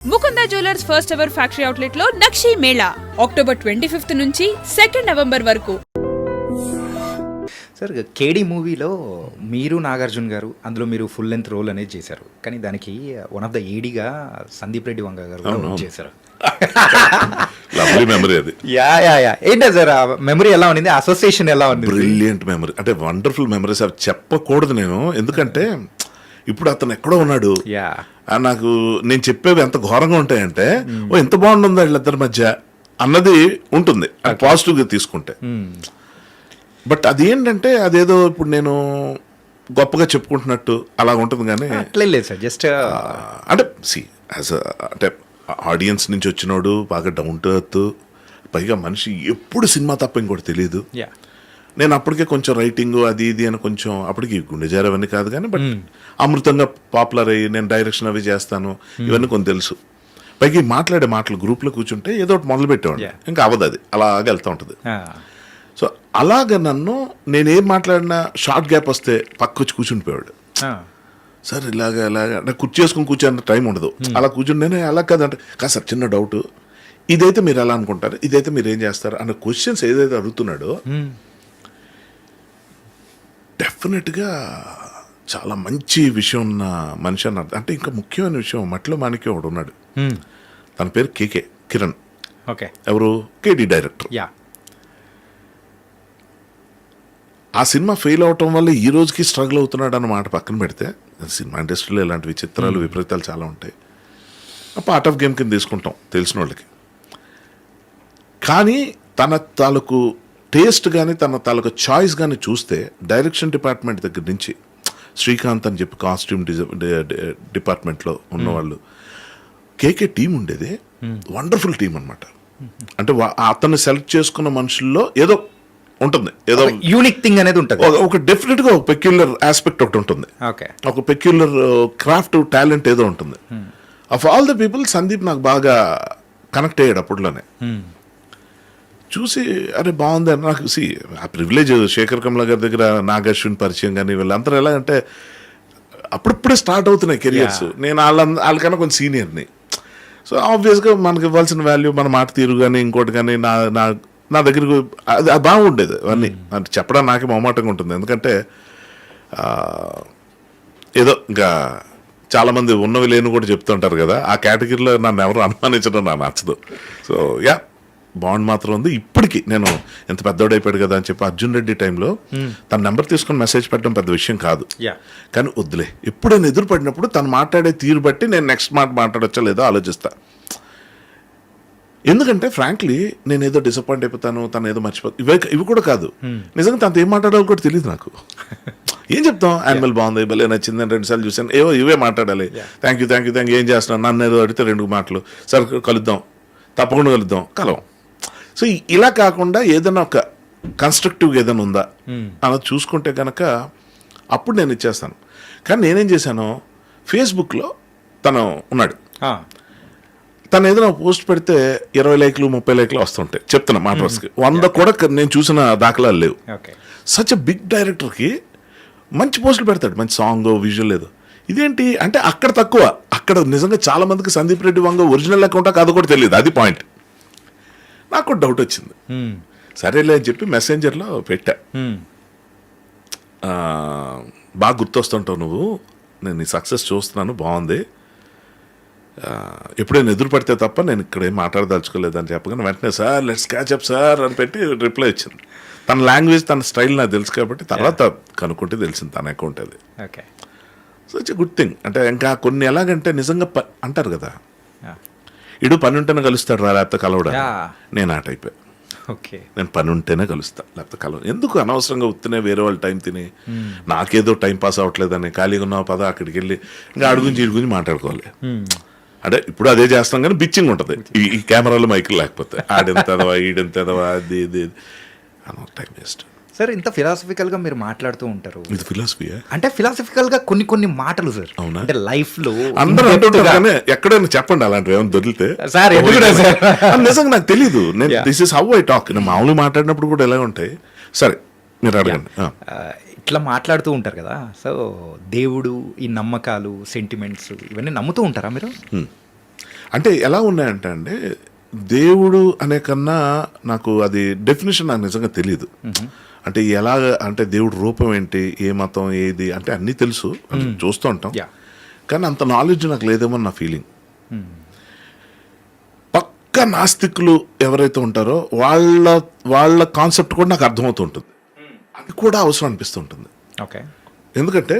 Mukunda jewellers first ever factory outlet లో నక్షి Mela October 25 నుంచి 2 November వరకు. సార్ కేడీ మూవీలో మీరు నాగార్జున గారు అందులో మీరు ఫుల్ లెంత్ రోల్ అనేది చేశారు, కానీ దానికి వన్ ఆఫ్ ద ఏడీగా సందీప్ రెడ్డి వంగ గారు చేశారు. లవ్లీ మెమరీ అది. యా ఏంటో సార్ ఆ మెమరీ ఎలా ఉంది, అసోసియేషన్ ఎలా ఉంది? బ్రిలియంట్ మెమరీ, అంటే వండర్ఫుల్ మెమరీస్. అవి చెప్పకూడదు నేను, ఎందుకంటే ఇప్పుడు అతను ఎక్కడో ఉన్నాడు. నాకు నేను చెప్పేవి ఎంత ఘోరంగా ఉంటాయంటే, ఓ ఎంత బాగుంటుందో వీళ్ళిద్దరి మధ్య అన్నది ఉంటుంది పాజిటివ్గా తీసుకుంటే. బట్ అది ఏంటంటే అదేదో ఇప్పుడు నేను గొప్పగా చెప్పుకుంటున్నట్టు అలా ఉంటుంది. కానీ అట్లే లేదు సార్, జస్ట్ అంటే అంటే ఆడియన్స్ నుంచి వచ్చినోడు బాగా డౌన్ టు ఎర్త్, పైగా మనిషి ఎప్పుడు సినిమా తప్ప ఇంకోటి తెలియదు. నేను అప్పటికే కొంచెం రైటింగ్ అది ఇది అని కొంచెం అప్పటికి గుండె జారవన్నీ కాదు, కానీ బట్ అమృతంగా పాపులర్ అయ్యి నేను డైరెక్షన్ అవి చేస్తాను ఇవన్నీ కొంచెం తెలుసు. పైకి మాట్లాడే మాటలు గ్రూప్లో కూర్చుంటే ఏదో ఒకటి మొదలు పెట్టేవాడు, ఇంకా అవ్వదు, అది అలాగే వెళ్తూ ఉంటుంది. సో అలాగ నన్ను నేనేం మాట్లాడినా షార్ట్ గ్యాప్ వస్తే పక్క వచ్చి కూర్చుని పోయాడు. సార్ ఇలాగా అంటే కూర్చేసుకుని కూర్చోన్న టైం ఉండదు, అలా కూర్చుని నేను అలా కాదంటే కాదు సార్ చిన్న డౌట్, ఇదైతే మీరు ఎలా అనుకుంటారు, ఇదైతే మీరు ఏం చేస్తారు అన్న క్వశ్చన్స్ ఏదైతే అడుగుతున్నాడో డెఫినెట్గా చాలా మంచి విషయం ఉన్న మనిషి అన్నారు. అంటే ఇంకా ముఖ్యమైన విషయం, మట్టిలో మాణిక్యం ఒకడు ఉన్నాడు, తన పేరు కేకే కిరణ్. ఓకే, ఎవరు? కేడీ డైరెక్టర్. ఆ సినిమా ఫెయిల్ అవటం వల్ల ఈ రోజుకి స్ట్రగుల్ అవుతున్నాడు అన్నమాట పక్కన పెడితే, సినిమా ఇండస్ట్రీలో ఇలాంటి విచిత్రాలు విపరీతాలు చాలా ఉంటాయి. పార్ట్ ఆఫ్ గేమ్ కింద తీసుకుంటాం తెలిసిన వాళ్ళకి. కానీ తన తాలూకు టేస్ట్ కానీ తన తాలూకు చాయిస్ కానీ చూస్తే డైరెక్షన్ డిపార్ట్మెంట్ దగ్గర నుంచి శ్రీకాంత్ అని చెప్పి కాస్ట్యూమ్ డిపార్ట్మెంట్లో ఉన్నవాళ్ళు, కేకే టీం ఉండేది వండర్ఫుల్ టీం అనమాట. అంటే అతన్ని సెలెక్ట్ చేసుకున్న మనుషుల్లో ఏదో ఉంటుంది, ఏదో యూనిక్ థింగ్ అనేది ఉంటుంది, ఒక డెఫినెట్ గా ఒక పెక్యులర్ ఆస్పెక్ట్ ఒకటి ఉంటుంది, ఒక పెక్యులర్ క్రాఫ్ట్ టాలెంట్ ఏదో ఉంటుంది. Of all the people Sandeep నాకు బాగా కనెక్ట్ అయ్యాడు అప్పట్లోనే. చూసి అరే బాగుంది అని నాకు ఆ ప్రివిలేజ్. శేఖర్ కమల గారి దగ్గర నాగార్జున పరిచయం కానీ వీళ్ళందరూ ఎలా అంటే అప్పుడప్పుడే స్టార్ట్ అవుతున్నాయి కెరియర్స్. నేను వాళ్ళకన్నా కొంచెం సీనియర్ని. సో ఆబ్వియస్గా మనకి ఇవ్వాల్సిన వాల్యూ మన మాట తీరు కానీ ఇంకోటి కానీ నా దగ్గరకు అది బాగుండేది. అవన్నీ అంటే చెప్పడం నాకే మొహమాటంగా ఉంటుంది, ఎందుకంటే ఏదో ఇంకా చాలామంది ఉన్నవి లేని కూడా చెప్తుంటారు కదా, ఆ కేటగిరీలో నన్ను ఎవరు అనుమానించడం నాకు నచ్చదు. సో బాండ్ మాత్రం ఉంది. ఇప్పటికీ నేను ఎంత పెద్దోడైపోయాడు కదా అని చెప్పి అర్జున్ రెడ్డి టైంలో తన నెంబర్ తీసుకొని మెసేజ్ పెట్టడం పెద్ద విషయం కాదు, కానీ వద్దులే ఎప్పుడైనా ఎదురుపడినప్పుడు తను మాట్లాడే తీరు బట్టి నేను నెక్స్ట్ మాట మాట్లాడొచ్చా లేదో ఆలోచిస్తా. ఎందుకంటే ఫ్రాంక్లీ నేను ఏదో డిసప్పాయింట్ అయిపోతాను, తను ఏదో మర్చిపోతాను, ఇవి కూడా కాదు. నిజంగా తనతో ఏం మాట్లాడాలో కూడా తెలియదు నాకు. ఏం చెప్తాం, యానిమల్ బాగుంది, భలే నచ్చింది అని 2 సార్లు చూసాను, ఇవే మాట్లాడాలి. థ్యాంక్ యూ ఏం చేస్తున్నాను, నన్ను ఏదో అడిగితే 2 మాటలు, సరే కలుద్దాం, తప్పకుండా కలుద్దాం, కలవం. సో ఇలా కాకుండా ఏదైనా ఒక కన్స్ట్రక్టివ్గా ఏదైనా ఉందా అన్నది చూసుకుంటే కనుక అప్పుడు నేను ఇచ్చేస్తాను. కానీ నేనేం చేశాను, ఫేస్బుక్లో తను ఉన్నాడు, తను ఏదైనా పోస్ట్ పెడితే 20 లైక్లు 30 లైక్లు వస్తుంటాయి. చెప్తున్నా మాట వరుసకి 100 కూడా నేను చూసిన దాఖలాలు లేవు. సచ్ ఎ బిగ్ డైరెక్టర్కి మంచి పోస్టులు పెడతాడు, మంచి సాంగ్ విజువల్ లేదు. ఇదేంటి అంటే అక్కడ తక్కువ, అక్కడ నిజంగా చాలా మందికి సందీప్ రెడ్డి వంగ ఒరిజినల్ అకౌంటా కాదు కూడా తెలియదు, అది పాయింట్. నాకు డౌట్ వచ్చింది, సరేలే అని చెప్పి మెసెంజర్లో పెట్టా. బాగా గుర్తొస్తుంటావు నువ్వు, నేను నీ సక్సెస్ చూస్తున్నాను, బాగుంది, ఎప్పుడైనా ఎదురు పడితే తప్ప నేను ఇక్కడ ఏం మాట్లాడదలుచుకోలేదని చెప్పగానే వెంటనే sir let's catch up sir అని పెట్టి రిప్లై ఇచ్చింది. తన లాంగ్వేజ్ తన స్టైల్ నాకు తెలుసు కాబట్టి తర్వాత కనుక్కుంటే తెలిసింది తన అకౌంట్ అది. So it's good thing. అంటే ఇంకా కొన్ని ఎలాగంటే నిజంగా అంటారు కదా, ఇడు పని ఉంటేనే కలుస్తాడు రా లేకపోతే కలవడా, నేను ఆ టైపే. నేను పని ఉంటేనే కలుస్తా, లేకపోతే కలవ. ఎందుకు అనవసరంగా ఉత్తినే వేరే వాళ్ళు టైం తిని నాకేదో టైం పాస్ అవ్వట్లేదని ఖాళీగా ఉన్నావు పద అక్కడికి వెళ్ళి ఇంకా అడుగుంచి ఇడు గురించి మాట్లాడుకోవాలి. అంటే ఇప్పుడు అదే చేస్తాం కానీ బిచ్చింగ్ ఉంటుంది ఈ కెమెరాలో మైకులు లేకపోతే, ఆడెంతదవా ఈడెంతదవా అది ఇది అనో టైం వేస్ట్. సార్ ఇంత ఫిలాసఫికల్ గా మీరు మాట్లాడుతూ ఉంటారు, ఇది ఫిలాసఫీయా అంటే ఫిలాసఫికల్ గా కొన్ని మాటలు సార్, అంటే లైఫ్ లో అందరూ అంటుంటారు కానీ ఎక్కడైనా చెప్పండి అలాంటివి ఏమైనా దొరికితే. సార్ నిజంగా నాకు తెలీదు, నేను this is how I talk. నేను మామూలుగా మాట్లాడినప్పుడు కూడా ఎలా ఉంటాయి. సరే మీరు అడగండి. ఇట్లా మాట్లాడుతూ ఉంటారు కదా, సో దేవుడు, ఈ నమ్మకాలు, సెంటిమెంట్స్ ఇవన్నీ నమ్ముతూ ఉంటారా మీరు? అంటే ఎలా ఉన్నాయంటే అండి, దేవుడు అనే కన్నా నాకు అది డెఫినేషన్ నాకు నిజంగా తెలియదు. అంటే ఎలాగ అంటే దేవుడు రూపం ఏంటి, ఏ మతం ఏది అంటే అన్నీ తెలుసు, అంటే చూస్తూ ఉంటాం. కానీ అంత నాలెడ్జ్ నాకు లేదేమో నా ఫీలింగ్. పక్క నాస్తికులు ఎవరైతే ఉంటారో వాళ్ళ కాన్సెప్ట్ కూడా నాకు అర్థమవుతూ ఉంటుంది. అది కూడా అవసరం అనిపిస్తుంటుంది. ఓకే. ఎందుకంటే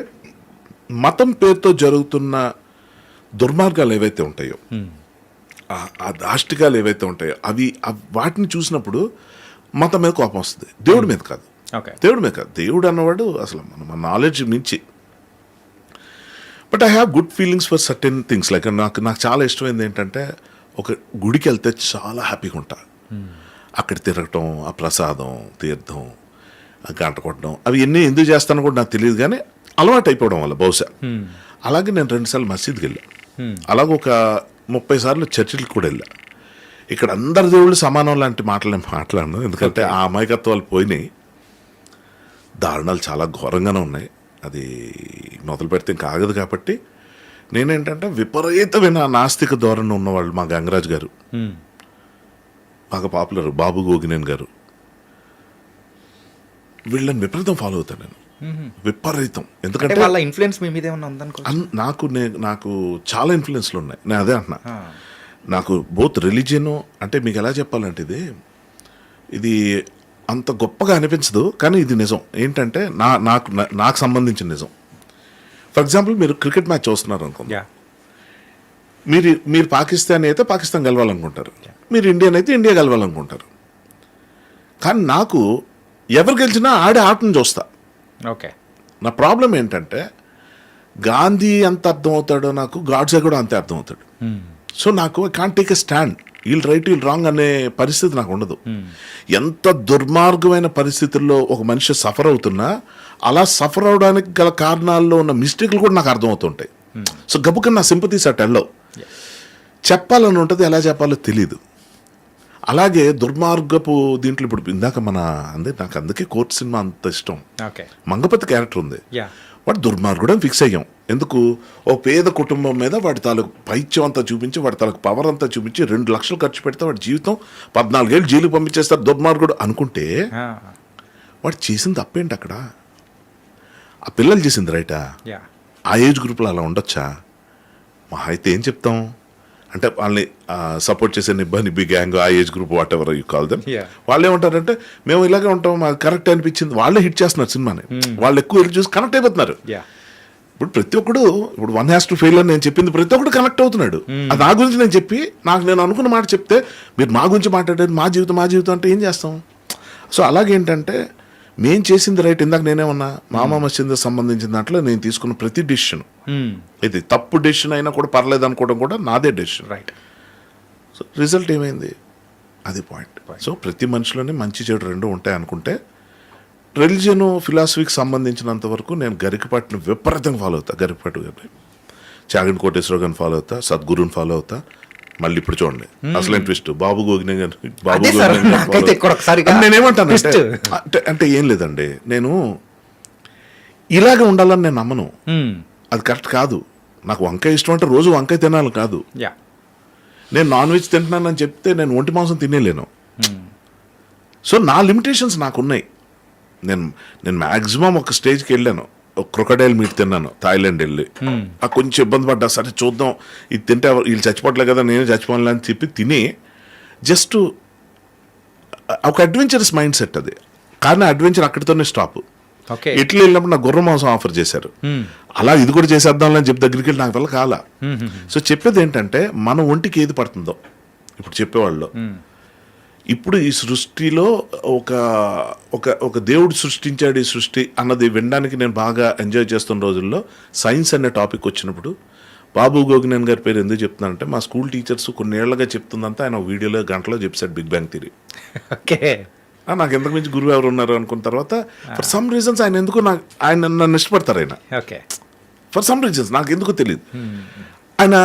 మతం పేరుతో జరుగుతున్న దుర్మార్గాలు ఏవైతే ఉంటాయో, ఆ దాష్టికాలు ఏవైతే ఉంటాయో అవి వాటిని చూసినప్పుడు మతం మీద కోపం వస్తుంది, దేవుడి మీద కాదు. దేవుడి మీద కాదు, దేవుడు అన్నవాడు అసలు మన నాలెడ్జ్ మించి. But I have good feelings for certain things. Like నాకు చాలా ఇష్టమైంది ఏంటంటే, ఒక గుడికి వెళ్తే చాలా హ్యాపీగా ఉంటా. అక్కడ తిరగటం, ఆ ప్రసాదం, తీర్థం, గంట కొట్టడం, అవి ఎన్ని ఎందుకు చేస్తానో కూడా నాకు తెలియదు, కానీ అలవాటు అయిపోవడం వల్ల బహుశా. అలాగే నేను 2 సార్లు మసీద్కి వెళ్ళా, అలాగే ఒక 30 సార్లు చర్చిలకు కూడా వెళ్ళా. ఇక్కడ అందరి దేవుళ్ళు సమానం లాంటి మాటలు నేను మాట్లాడను, ఎందుకంటే ఆ అమాయకత్వాలు పోయినాయి. దారుణాలు చాలా ఘోరంగానే ఉన్నాయి, అది మొదలు పెడితే ఇంకా ఆగదు. కాబట్టి నేనేంటంటే, విపరీతమైన నాస్తిక ధోరణి ఉన్నవాళ్ళు మా గంగరాజ్ గారు, బాగా పాపులర్ బాబు గోగినేని గారు, వీళ్ళని విపరీతం ఫాలో అవుతాను నేను, విపరీతం. ఎందుకంటే వాళ్ళ ఇన్ఫ్లుయెన్స్ మీ మీద ఏమన్నా ఉందనుకో. నాకు చాలా ఇన్ఫ్లుయెన్స్లు ఉన్నాయి. నేను అదే అంటున్నా, నాకు బోత్ రిలీజియన్ అంటే మీకు ఎలా చెప్పాలంటే, ఇది అంత గొప్పగా అనిపించదు, కానీ ఇది నిజం. ఏంటంటే నాకు సంబంధించిన నిజం. ఫర్ ఎగ్జాంపుల్, మీరు క్రికెట్ మ్యాచ్ చూస్తున్నారు అనుకోండి, మీరు పాకిస్తాన్ అయితే పాకిస్తాన్ గెలవాలనుకుంటారు, మీరు ఇండియన్ అయితే ఇండియా గెలవాలనుకుంటారు. కానీ నాకు ఎవరు గెలిచినా ఆడే ఆటను చూస్తా. ఓకే. నా ప్రాబ్లం ఏంటంటే, గాంధీ ఎంత అర్థమవుతాడో నాకు గాడ్సే కూడా అంతే అర్థమవుతాడు. సో నాకు I can't take a stand, వీళ్ళు రైట్ వీళ్ళు రాంగ్ అనే పరిస్థితి నాకు ఉండదు. ఎంత దుర్మార్గమైన పరిస్థితుల్లో ఒక మనిషి సఫర్ అవుతున్నా, అలా సఫర్ అవడానికి గల కారణాల్లో ఉన్న మిస్టేక్లు కూడా నాకు అర్థమవుతుంటాయి. సో గబుకన్నా నా సింపతీస్ అట్ వెళ్ళవు. చెప్పాలని ఉంటుంది, ఎలా చెప్పాలో తెలీదు. అలాగే దుర్మార్గపు దీంట్లో ఇప్పుడు ఇందాక నాకు అందుకే కోర్టు సినిమా అంత ఇష్టం. మంగపతి క్యారెక్టర్ ఉంది, వాడు దుర్మార్గుడు అని ఫిక్స్ అయ్యాం. ఎందుకు? ఓ పేద కుటుంబం మీద వాడి తాలూకు పైత్యం అంతా చూపించి, వాడి తాలూకు పవర్ అంతా చూపించి 2 లక్షలు ఖర్చు పెడితే వాడి జీవితం 14 ఏళ్ళు జైలుకి పంపించేస్తారు దుర్మార్గుడు అనుకుంటే, వాడు చేసింది తప్పేంటి అక్కడ? ఆ పిల్లలు చేసింది రైటా? ఆ ఏజ్ గ్రూప్లో అలా ఉండొచ్చా? మా అయితే ఏం చెప్తాం అంటే, వాళ్ళని సపోర్ట్ చేసే నిబ్బి గ్యాంగ్, ఆ age group, what ever you call them, వాళ్ళు ఏమంటారంటే, మేము ఇలాగే ఉంటాం, మాకు కరెక్ట్ అనిపించింది. వాళ్ళే హిట్ చేస్తున్నారు సినిమాని, వాళ్ళు ఎక్కువ వెళ్ళి చూసి కనెక్ట్ అయిపోతున్నారు. ఇప్పుడు ప్రతి ఒక్కడు, ఇప్పుడు 1 has to fail అని నేను చెప్పింది ప్రతి ఒక్కడు కనెక్ట్ అవుతున్నాడు. అది నా గురించి నేను చెప్పి, నేను అనుకున్న మాట చెప్తే, మీరు మా గురించి మాట్లాడారు, మా జీవితం అంటే ఏం చేస్తాం? సో అలాగేంటంటే, మేము చేసింది రైట్. ఇందాక నేనేమన్నా, మామా మసీద్ సంబంధించిన దాంట్లో నేను తీసుకున్న ప్రతి డెసిషన్, ఇది తప్పు డెసిషన్ అయినా కూడా పర్లేదు అనుకోవడం కూడా నాదే డెసిషన్. రైట్. సో రిజల్ట్ ఏమైంది? అది పాయింట్. సో ప్రతి మనిషిలోనే మంచి చెడు 2 ఉంటాయి అనుకుంటే, రిలిజియన్ ఫిలాసఫీకి సంబంధించినంత వరకు నేను గరికపాటిని విపరీతంగా ఫాలో అవుతా. గరికపాటి గారిని, చాగంటి కోటేశ్వర గారిని ఫాలో అవుతా, సద్గురుని ఫాలో అవుతా. మళ్ళీ ఇప్పుడు చూడండి అసలు ట్విస్ట్, బాబు గోగినే గారు. నేనేమంటాను అంటే ఏం లేదండి, నేను ఇలాగే ఉండాలని నేను నమ్మను, అది కరెక్ట్ కాదు. నాకు వంకాయ ఇష్టం అంటే రోజు వంకాయ తినాలి కాదు. నేను నాన్ వెజ్ తింటున్నానని చెప్తే నేను ఒంటి మాంసం తినేలేను. సో నా లిమిటేషన్స్ నాకున్నాయి. నేను మ్యాక్సిమం ఒక స్టేజ్కి వెళ్ళాను, క్రొకడైల్ మీట్ తిన్నాను థాయిలాండ్ వెళ్ళి. కొంచెం ఇబ్బంది పడ్డా, సరే చూద్దాం, ఇది తింటే వీళ్ళు చచ్చిపోవట్లే కదా, నేనే చచ్చిపోలే అని చెప్పి తిని, జస్ట్ ఒక అడ్వెంచరస్ మైండ్ సెట్ అది. కానీ అడ్వెంచర్ అక్కడితోనే స్టాప్. ఇట్లా వెళ్ళినప్పుడు నాకు గుర్ర మాంసం ఆఫర్ చేశారు, అలా ఇది కూడా చేసేద్దాం అని చెప్పి దగ్గరికి వెళ్ళి నాకు వల్ల కాల. సో చెప్పేది ఏంటంటే, మన ఒంటికి ఏది పడుతుందో ఇప్పుడు చెప్పేవాళ్ళు. ఇప్పుడు ఈ సృష్టిలో ఒక దేవుడు సృష్టించాడు ఈ సృష్టి అన్నది వినడానికి నేను బాగా ఎంజాయ్ చేస్తున్న రోజుల్లో, సైన్స్ అనే టాపిక్ వచ్చినప్పుడు బాబు గోగినేని గారి పేరు ఎందుకు చెప్తున్నానంటే, మా స్కూల్ టీచర్స్ కొన్నేళ్లుగా చెప్తుందంతా ఆయన వీడియోలో గంటలో చెప్పాడు బిగ్ బ్యాంగ్ థియరీ. నాకు ఎంతకు మించి గురువు ఎవరు ఉన్నారు అనుకున్న తర్వాత, ఫర్ సమ్ రీజన్స్ ఆయన నన్ను ఇష్టపడతారు. ఆయన ఫర్ సమ్ రీజన్స్ నాకు ఎందుకో తెలియదు, ఆయన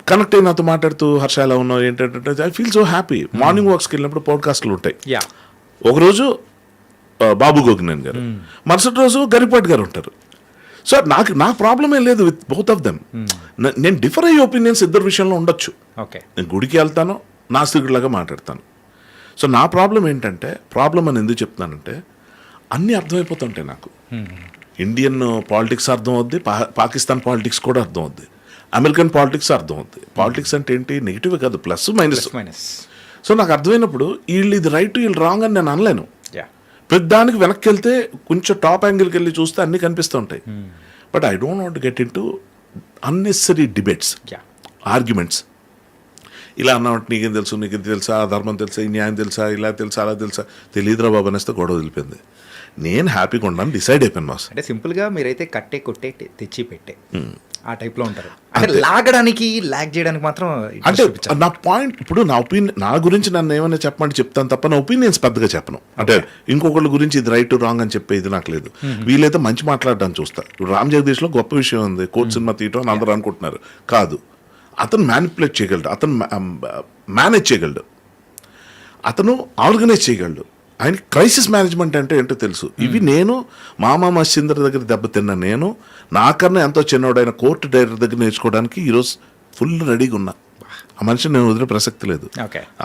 కనెక్ట్ అయ్యి నాతో మాట్లాడుతూ, హర్ష ఎలా ఉన్నావు ఏంటంటే, I feel so happy. Morning వాక్స్కి వెళ్ళినప్పుడు పాడ్కాస్ట్లు ఉంటాయి. ఒకరోజు బాబు గోగినేని గారు, మరుసటి రోజు గరిపాటి గారు ఉంటారు. సో నాకు ప్రాబ్లమే లేదు విత్ బోత్ ఆఫ్ దెమ్. నేను డిఫర్ అయ్యే ఒపీనియన్స్ ఇద్దరు విషయంలో ఉండొచ్చు. ఓకే. నేను గుడికి వెళ్తాను, నాస్తికుడిలాగా మాట్లాడతాను. సో నా ప్రాబ్లం ఏంటంటే, ప్రాబ్లం అని ఎందుకు చెప్తున్నానంటే అన్నీ అర్థమైపోతుంటాయి నాకు. ఇండియన్ పాలిటిక్స్ అర్థం అవుద్ది, పాకిస్తాన్ పాలిటిక్స్ కూడా అర్థం అవుద్ది, అమెరికన్ పాలిటిక్స్ అర్థం అవుద్ది. పాలిటిక్స్ అంటే ఏంటి, నెగిటివ్ కాదు, ప్లస్ మైనస్. సో నాకు అర్థమైనప్పుడు వీళ్ళు ఇది రైట్ వీళ్ళు రాంగ్ అని నేను అనలేను. ప్రతి దానికి వెనక్కి వెళ్తే కొంచెం టాప్ యాంగిల్కి వెళ్ళి చూస్తే అన్నీ కనిపిస్తూ ఉంటాయి. But I don't want get in to unnecessary debates, arguments. ఇలా అన్నమాట నీకేం తెలుసు, నీకు ఇది తెలుసా, ఆ ధర్మం తెలుసా, ఈ న్యాయం తెలుసా, ఇలా తెలుసా, అలా తెలుసా, తెలియదురా బాబు అనేస్తే గొడవ వదిలిపోయింది. నేను హ్యాపీగా ఉండడానికి డిసైడ్ అయిపోయాను బాస్. అంటే సింపుల్గా మీరైతే కట్టే కొట్టే తెచ్చి పెట్టే ఆ టైప్లో ఉంటారు. అంటే లాగడానికి లాగ్ చేయడానికి మాత్రం అంటే నా పాయింట్, ఇప్పుడు నా ఒపీనియన్, నా గురించి నన్ను ఏమైనా చెప్పమంటే చెప్తాను తప్ప నా ఒపీనియన్స్ పెద్దగా చెప్పను. అంటే ఇంకొకళ్ళ గురించి ఇది రైట్ రాంగ్ అని చెప్పేది నాకు లేదు. వీలైతే మంచి మాట్లాడడానికి చూస్తా. ఇప్పుడు రామ్ జగదీష్లో గొప్ప విషయం ఉంది, కోర్ట్ సినిమా తీయటం అని అందరూ అనుకుంటున్నారు. కాదు, అతను మ్యానిపులేట్ చేయగలడు, అతను మేనేజ్ చేయగలడు, అతను ఆర్గనైజ్ చేయగలడు. ఆయన క్రైసిస్ మేనేజ్మెంట్ అంటే ఏంటో తెలుసు. ఇవి నేను మామా మహేందర్ దగ్గర దెబ్బతిన్నా, నేను నాకన్నా ఎంతో చిన్నోడైన కోర్టు డైరెక్టర్ దగ్గర నేర్చుకోవడానికి ఈరోజు ఫుల్ రెడీగా ఉన్నా. ఆ మనిషిని నేను వదిలే ప్రసక్తి లేదు.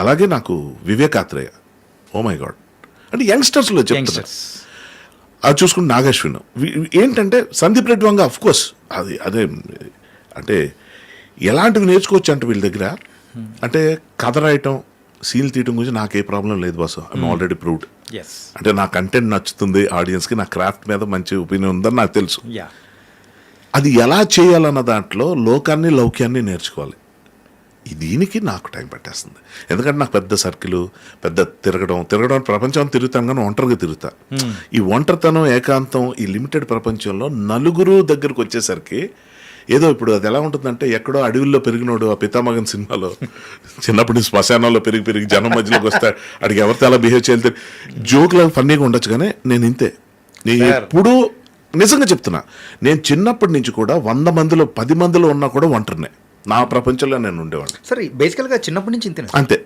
అలాగే నాకు వివేకాత్రేయ, ఓ మై గాడ్, అంటే యంగ్స్టర్స్లో చెప్తారు. అది చూసుకుంటే నాగేశ్విన్ ఏంటంటే, సందీప్ రెడ్డి వంగ అఫ్ కోర్స్ అదే అంటే ఎలాంటివి నేర్చుకోవచ్చు అంటే వీళ్ళ దగ్గర. అంటే కథ రాయటం, సీన్లు తీయటం గురించి నాకు ఏ ప్రాబ్లం లేదు బాసు. I'm already proved. అంటే నా కంటెంట్ నచ్చుతుంది ఆడియన్స్కి, నా క్రాఫ్ట్ మీద మంచి ఒపీనియన్ ఉందని నాకు తెలుసు. అది ఎలా చేయాలన్న దాంట్లో లోకాన్ని లౌక్యాన్ని నేర్చుకోవాలి. దీనికి నాకు టైం పట్టేస్తుంది. ఎందుకంటే నాకు పెద్ద సర్కిల్, పెద్ద తిరగడం ప్రపంచం తిరుగుతాను కానీ ఒంటరిగా తిరుగుతా. ఈ ఒంటరితనం, ఏకాంతం, ఈ లిమిటెడ్ ప్రపంచంలో నలుగురు దగ్గరకు వచ్చేసరికి ఏదో ఇప్పుడు అది ఎలా ఉంటుందంటే, ఎక్కడో అడవుల్లో పెరిగినోడు ఆ పితామగన్ సినిమాలో చిన్నప్పుడు శ్మశానంలో పెరిగి జనం మధ్యలోకి వస్తాడు, అడిగి ఎవరితో అలా బిహేవ్ చేయాలి, జోక్లా ఫన్నీగా ఉండొచ్చు. కానీ నేను ఇంతే, నేను ఎప్పుడు నిజంగా చెప్తున్నా, నేను చిన్నప్పటి నుంచి కూడా 100 మందిలో 10 మందిలో ఉన్నా కూడా ఒంటరినే. నా ప్రపంచంలో నేను ఉండేవాడిని. సరే, బేసికల్గా చిన్నప్పటి నుంచి ఇంతే. అంతే.